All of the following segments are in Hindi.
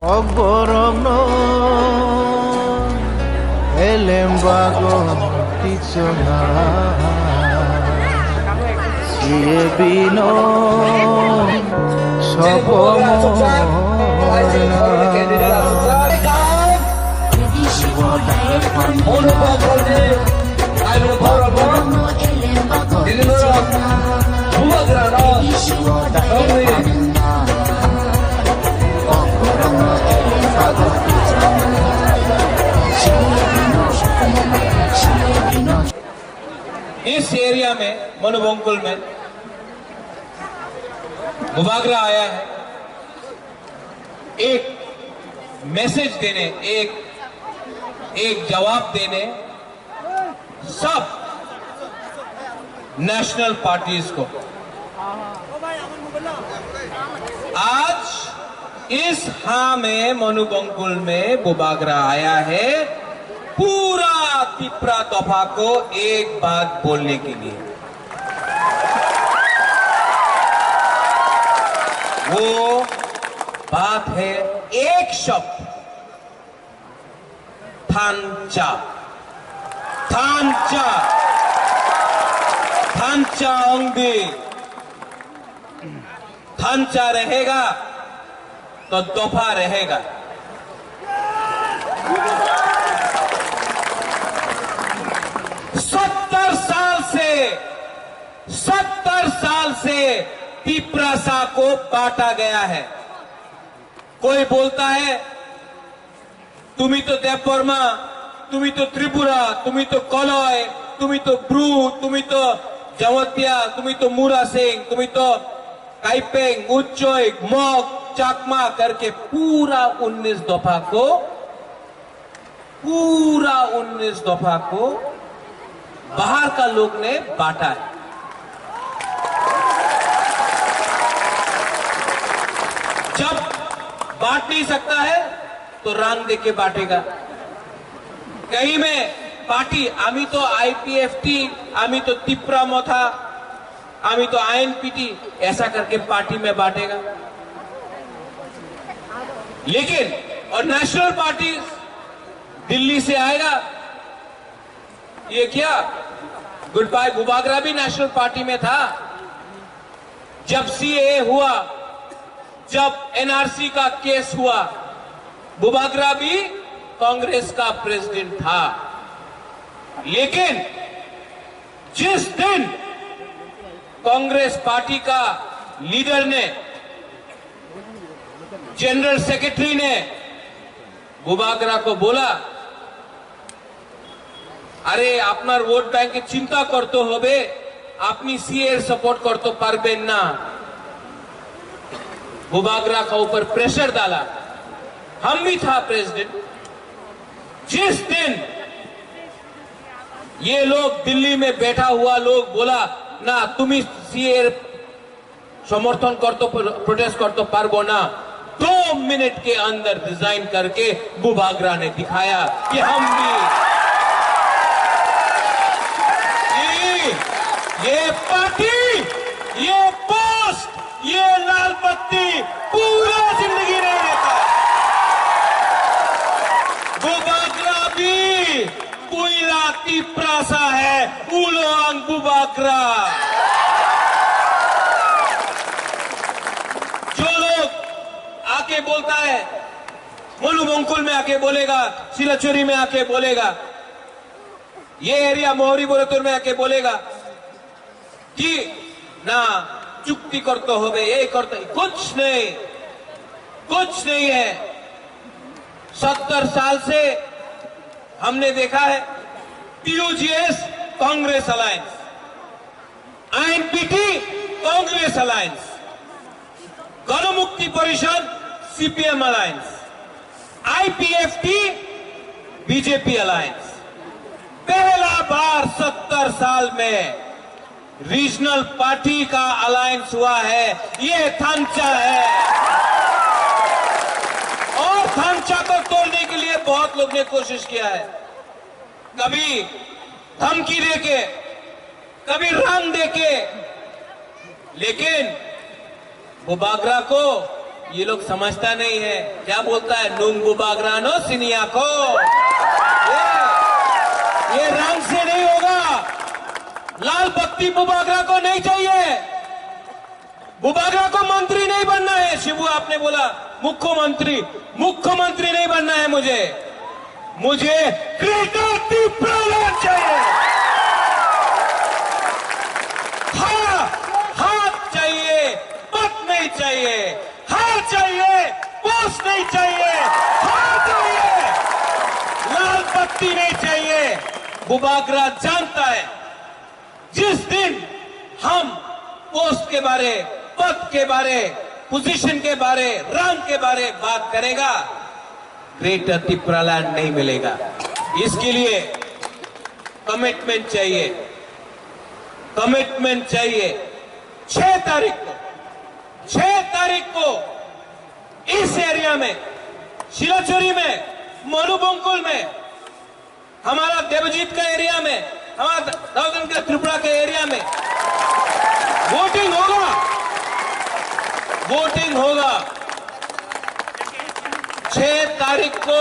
Ogborogno elembago titsona siebino sopomo इस एरिया में मनुबंकुल में मुबागरा आया है एक मैसेज देने, एक जवाब देने सब नेशनल पार्टीज को। आज इस में मनुबंकुल में मुबागरा आया है पूरा तिपरा दफा को एक बात बोलने के लिए। वो बात है एक शब्द, थांचा। थांचा थांचा ओंगे। थांचा रहेगा तो दफा रहेगा। सत्तर साल से तिपरासा को बांटा गया है। कोई बोलता है तुम्ही तो देवबर्मा, तुम्ही तो त्रिपुरा, तुम्ही तो कलय, तुम्ही तो ब्रू, तुम्ही तो जवतिया, तुम्ही तो मुरा सिंह, तुम्ही तो काइपेंग, उच्चोई, मग, चाकमा करके पूरा 19 दफा को बाहर का लोग ने बांटा है। जब बांट नहीं सकता है तो रंग दे के बांटेगा। कहीं में पार्टी आमी तो आईपीएफटी, आमी तो तिपरा मोथा, आमी तो आईएनपीटी ऐसा करके पार्टी में बांटेगा। लेकिन और नेशनल पार्टी दिल्ली से आएगा। ये क्या गुड बाय मुबागरा भी नेशनल पार्टी में था। जब सीएए हुआ, जब एनआरसी का केस हुआ, मुबागरा भी कांग्रेस का प्रेसिडेंट था। लेकिन जिस दिन कांग्रेस पार्टी का लीडर ने, जनरल सेक्रेटरी ने मुबागरा को बोला, अरे আপনার ভোট ব্যাংকে চিন্তা করতে হবে, আপনি सीए सपोर्ट करते पारबेन ना। मुबागरा का ऊपर प्रेशर डाला। हम भी था प्रेसिडेंट। जिस दिन ये लोग दिल्ली में बैठा हुआ लोग बोला ना तुम्ही सीए समर्थन करते, प्रोटेस्ट करते पारबो ना, 2 मिनट के अंदर रिजाइन करके मुबागरा ने दिखाया कि हम भी ये पार्टी, ये पोस्ट, ये लाल बत्ती पूरा जिंदगी नहीं रहता। मुबागरा भी कोयला तिपरासा है, उलोंग मुबागरा। जो लोग आके बोलता है, मनुबंकुल में आके बोलेगा, सिलाचुरी में आके बोलेगा, ये एरिया मोहरी बोरेतुर में आके बोलेगा कि ना चुक्ति करते हो, ये करते, कुछ नहीं है। 70 साल से हमने देखा है टीयूजीएस कांग्रेस अलायंस, आईएनपीटी कांग्रेस अलायंस, गणमुक्ति परिषद CPM alliance, IPFT BJP alliance. पहला बार 70 साल में रीजनल पार्टी का अलायंस हुआ है। ये थांचा है और थांचा को तोड़ने के लिए बहुत लोग ने कोशिश किया है। कभी धमकी देके, कभी रंग देके, लेकिन मुबागरा को ये लोग समझता नहीं है। क्या बोलता है? नूंगू बागरानो सिनिया को। ये रंग से नहीं होगा। लाल बत्ती बुबागरा को नहीं चाहिए। बुबागरा को मंत्री नहीं बनना है। शिबू आपने बोला मुख्यमंत्री, मुख्यमंत्री नहीं बनना है मुझे ग्रेटर तिप्रालैंड चाहिए। हाथ चाहिए, पत नहीं चाहिए। हार चाहिए, पोस्ट नहीं चाहिए। हार चाहिए, लाल बत्ती नहीं चाहिए। बुबागरा जानता है जिस दिन हम पोस्ट के बारे, पद के बारे, पोजीशन के बारे, रंग के बारे बात करेगा, ग्रेटर तिप्रालैंड नहीं मिलेगा। इसके लिए कमिटमेंट चाहिए, कमिटमेंट चाहिए। 6 तारीख को इस एरिया में, शिलाचुरी में, मनुबंकुल में, हमारा देवजीत का एरिया में, हमारा दाऊदन का त्रिपुरा के एरिया में वोटिंग होगा। 6 तारीख को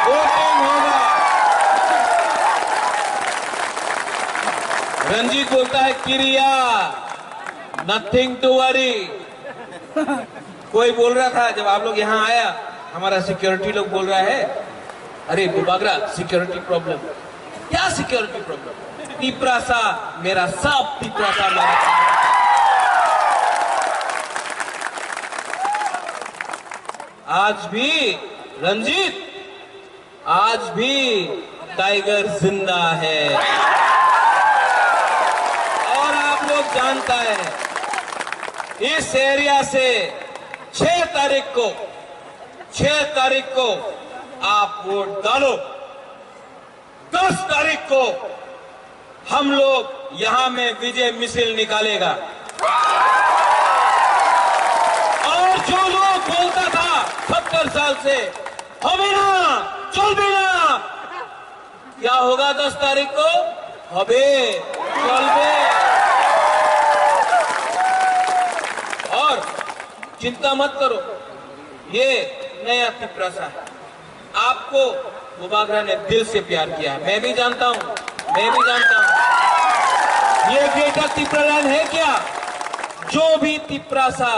वोटिंग होगा। रंजीत बोलता है किरिया, नथिंग टू वरी। कोई बोल रहा था जब आप लोग यहां आया, हमारा सिक्योरिटी लोग बोल रहा है, अरे बुबागरा सिक्योरिटी प्रॉब्लम। क्या सिक्योरिटी प्रॉब्लम? तिप्रासा मेरा, सब तिप्रासा मेरा। आज भी रंजीत, आज भी टाइगर जिंदा है। और आप लोग जानता है इस एरिया से 6 तारीख को आप वोट डालो। 10 तारीख को हम लोग यहां में विजय मिছিল निकालेगा। और जो लोग बोलता था 70 साल से হবে না, চলবে না, क्या होगा 10 तारीख को? হবে, चलबे। और चिंता मत करो, ये नया तिप्रासा है। आपको बुबागरा ने दिल से प्यार किया है। मैं भी जानता हूं। ये ग्रेटर तिप्रालैंड है क्या? जो भी तिप्रासा,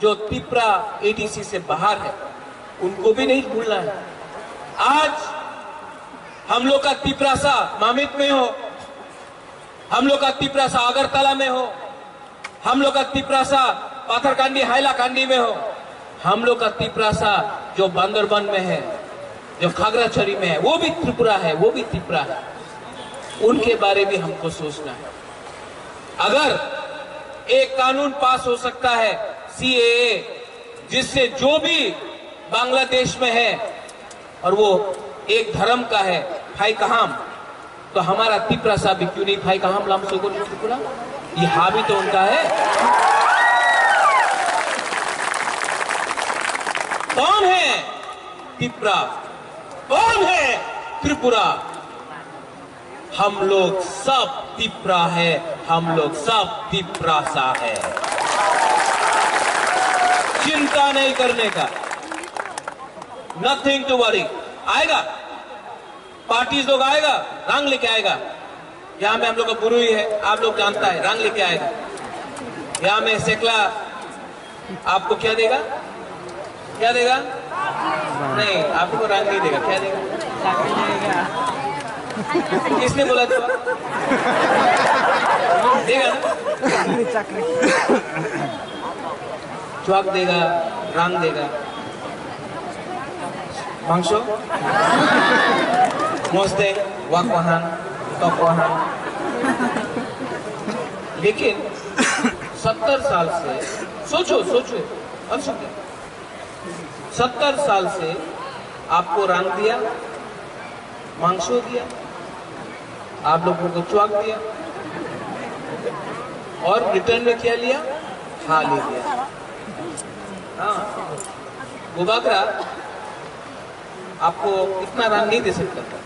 जो तिप्रा एडीसी से बाहर है, उनको भी नहीं भूलना है। आज हम लोग का तिप्रासा मामित में हो, हम लोग का तिप्रासा अगरतला में हो, हम लोग का तिप्रासा पाथरकांडी हाइलाकांडी में हो, हम लोग का तिप्रासा जो बांदरबन में है, जो खागराछड़ी में है, वो भी त्रिपुरा है, वो भी तिप्रा है। उनके बारे में हमको सोचना है। अगर एक कानून पास हो सकता है सीएए, जिससे जो भी बांग्लादेश में है और वो एक धर्म का है, भाई कहाम, तो हमारा तिप्रासा भी क्यों नहीं भाई कहाम लामसोगो त्रिपुरा? ये हा भी तो उनका है। कौन है तिप्रा? कौन है त्रिपुरा? हम लोग सब तिप्रा है, हम लोग सब तिप्रासा है। चिंता नहीं करने का, नथिंग टू वरी। आएगा, पार्टीज लोग आएगा, रंग लेके आएगा। यहां में हम लोग का गुरु ही है, आप लोग जानता है, रंग लेके आएगा। यहां में सेकला आपको क्या देगा? क्या देगा? नहीं, आपको रंग नहीं देगा। क्या देगा? किसने बोला था? देगा ना? चौक देगा, रंग देगा, मांसो, मोस्ते, वाकवाहन, तकवाहन। लेकिन 70 साल से सोचो, और सुनिए, 70 साल से आपको रंग दिया, मांसो दिया, आप लोगों को चौक दिया, और रिटर्न में क्या लिया? खा ले लिया। हाँ, बुबागरा आपको इतना रंग नहीं दे सकता था।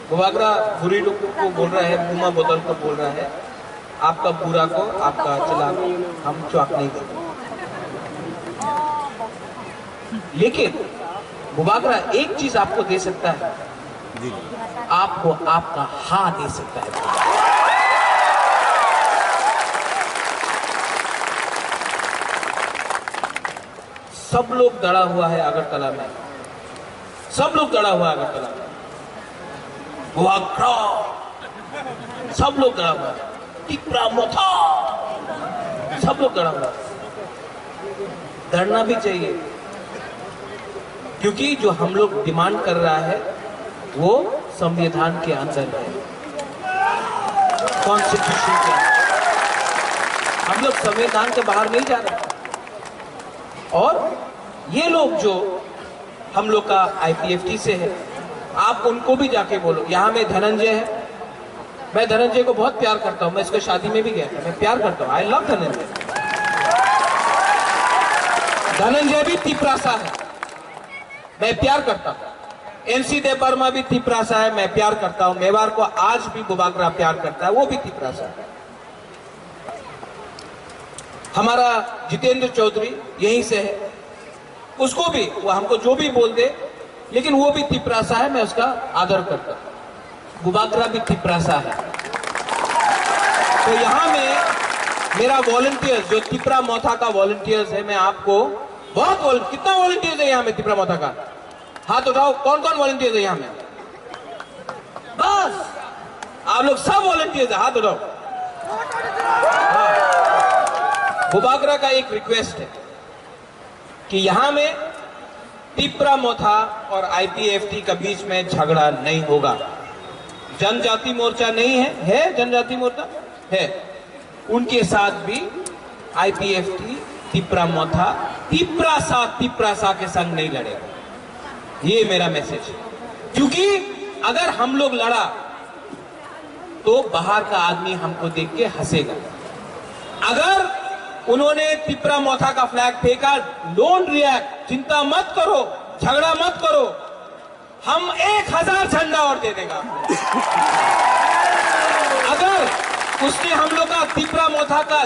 बुबागरा बुरी लोग को बोल रहा है, बुमा बोतल को बोल रहा है, आपका बुरा को, आपका चला को हम चौक नहीं देते। लेकिन बुबागरा एक चीज आपको दे सकता है, आपको आपका हाँ दे सकता है। सब लोग डरा हुआ है अगरतला में, सब लोग डरा हुआ है अगरतला में। बुबागरा, सब लोग डरा हुआ है। तिप्रा मोथा, सब लोग डरा हुआ है। डरना भी चाहिए, क्योंकि जो हम लोग डिमांड कर रहा है वो संविधान के अंदर है, कॉन्स्टिट्यूशन के अंदर। हम लोग संविधान के बाहर नहीं जा रहे। और ये लोग जो हम लोग का आईपीएफटी से है, आप उनको भी जाके बोलो। यहां में धनंजय है, मैं धनंजय को बहुत प्यार करता हूं, मैं इसके शादी में भी गया था, मैं प्यार करता हूं, आई लव धनंजय। धनंजय भी तिपरासा है, मैं प्यार करता हूं। एनसी देववर्मा भी तिपरासा है, मैं प्यार करता हूं। मेवाड़ को आज भी बुबागरा प्यार करता है, वो भी तिपरासा है। हमारा जितेंद्र चौधरी यहीं से है, उसको भी वो हमको जो भी बोल दे, लेकिन वो भी तिपरासा है, मैं उसका आदर करता हूं। बुबागरा भी तिपरासा है। तो यहां में मेरा वॉलंटियर्स जो तिपरा मोथा का वॉलंटियर्स है, मैं आपको बहुत कितना वॉलंटियर्स है यहाँ में तिपरा मोथा का? हाथ उठाओ, कौन कौन वॉलंटियर्स है यहाँ में? बस आप लोग सब वॉलंटियर्स है, हाथ उठाओ। हाँ। बुबागरा का एक रिक्वेस्ट है कि यहां में तिपरा मोथा और आईपीएफटी के बीच में झगड़ा नहीं होगा। जनजाति मोर्चा नहीं है जनजाति मोर्चा है, उनके साथ भी आईपीएफटी तिपरा मोथा तिपरासा के संग नहीं लड़ेगा। ये मेरा मैसेज है, क्योंकि अगर हम लोग लड़ा तो बाहर का आदमी हमको देख के हंसेगा। अगर उन्होंने तिपरा मोथा का फ्लैग फेंका, डोंट रिएक्ट, चिंता मत करो, झगड़ा मत करो, हम 1000 झंडा और दे देगा। अगर उसने हम लोग का तिपरा मोथा का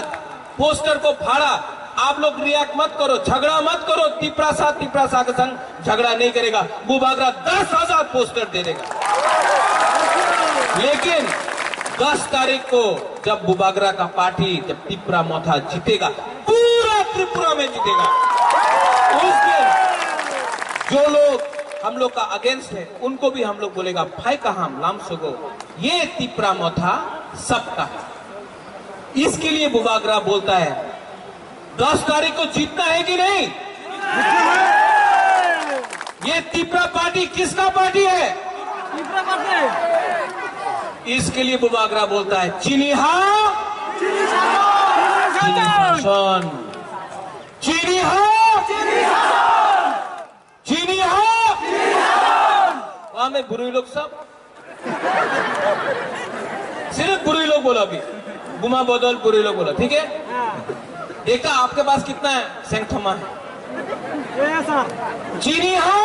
पोस्टर को फाड़ा, आप लोग रिएक्ट मत करो, झगड़ा मत करो, तिपरासा के संग झगड़ा नहीं करेगा। बुबागरा 10,000 पोस्टर दे देगा। लेकिन 10 तारीख को जब बुबागरा का पार्टी, जब तिपरा मोथा जीतेगा, पूरा त्रिपुरा में जीतेगा, उस दिन जो लोग हम लोग का अगेंस्ट है उनको भी हम लोग बोलेगा भाई कहां लाम सगो, ये तिपरा मोथा सबका है। इसके लिए बुबागरा बोलता है 10 तारीख को जीतना है कि नहीं? ये तिपरा पार्टी किसका पार्टी है? तिपरा पार्टी। इसके लिए बुबागरा बोलता है चिनिहा वहां में बुरी लोग सब, सिर्फ बुरी लोग बोला, अभी गुमा बदल बुरी लोग बोला, ठीक है? देखा आपके पास कितना है सेंथमा है? चीनी हो,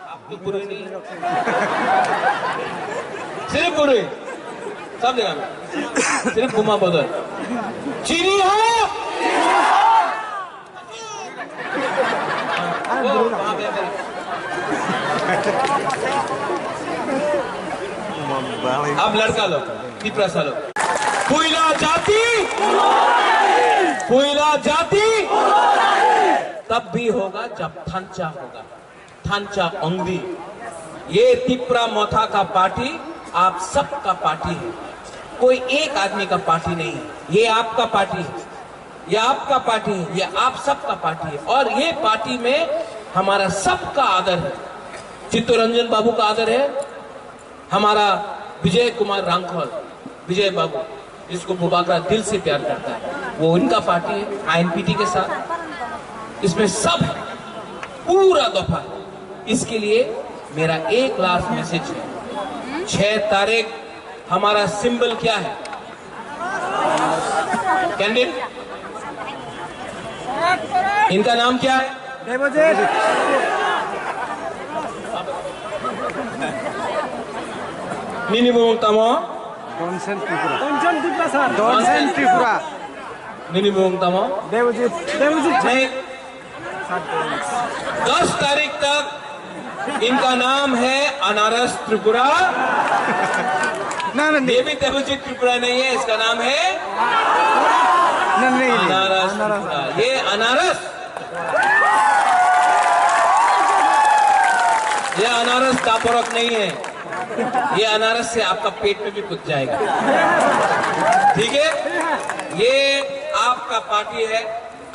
आप तो बुरी नहीं, सिर्फ बुरी, सब जगह में सिर्फ गुमा बदल। चीनी हो, अब लड़का लोग, तिपरासा लोग, पुइला जाति तब भी होगा जब थंचा होगा, थंचा ओंगदी। ये तिपरा मोथा का पार्टी आप सबका पार्टी है, कोई एक आदमी का पार्टी नहीं है। ये आपका पार्टी है, ये आपका पार्टी है, ये आप सबका पार्टी है। और ये पार्टी में हमारा सबका आदर है। चित्तरंजन बाबू का आदर है, हमारा विजय कुमार रांखल, विजय बाबू, जिसको बुबागरा दिल से प्यार करता है, वो उनका पार्टी है आईएनपीटी के साथ। इसमें सब है, पूरा दफा। इसके लिए मेरा एक लास्ट मैसेज है, 6 तारीख हमारा सिंबल क्या है? कैंडिडेट, इनका नाम क्या है? निनिबुंग तमो डॉनसन त्रिपुरा सर, डॉनसन त्रिपुरा निनिबुंग तमो देवजीत नहीं, 10 तारीख तक इनका नाम है अनारस त्रिपुरा। ये भी तरुचि त्रिपुरा नहीं है, इसका नाम है अनारस त्रिपुरा। ये अनारस दापोरक नहीं है, ये अनारस से आपका पेट में भी कुछ जाएगा। ठीक है, ये आपका पार्टी है,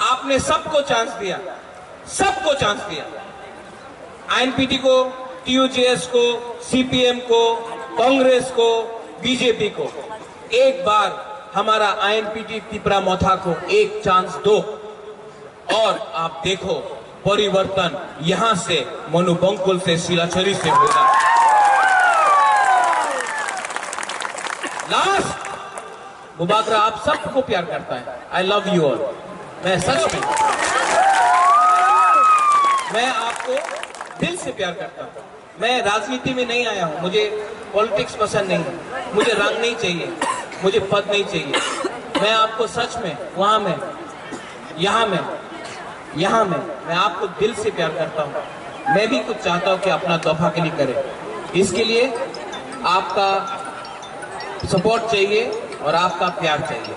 आपने सबको चांस दिया, सबको चांस दिया। आईएनपीटी को, टीयूजेएस को, सीपीएम को, कांग्रेस को, बीजेपी को, एक बार हमारा आईएनपीटी तिपरा मोथा को एक चांस दो और आप देखो परिवर्तन यहां से मनु बंकुल से, सिलाचरी से होगा। लास्ट, मुबाकरा आप सबको प्यार करता है। I love you all. मैं सच में, मैं आपको दिल से प्यार करता हूं। मैं राजनीति में नहीं आया हूं, मुझे पॉलिटिक्स पसंद नहीं है, मुझे रंग नहीं चाहिए, मुझे पद नहीं चाहिए। मैं आपको सच में, वहां में, यहाँ में मैं आपको दिल से प्यार करता हूं। मैं भी कुछ चाहता हूं कि अपना तोहफा के लिए करें। इसके लिए आपका सपोर्ट चाहिए और आपका प्यार चाहिए।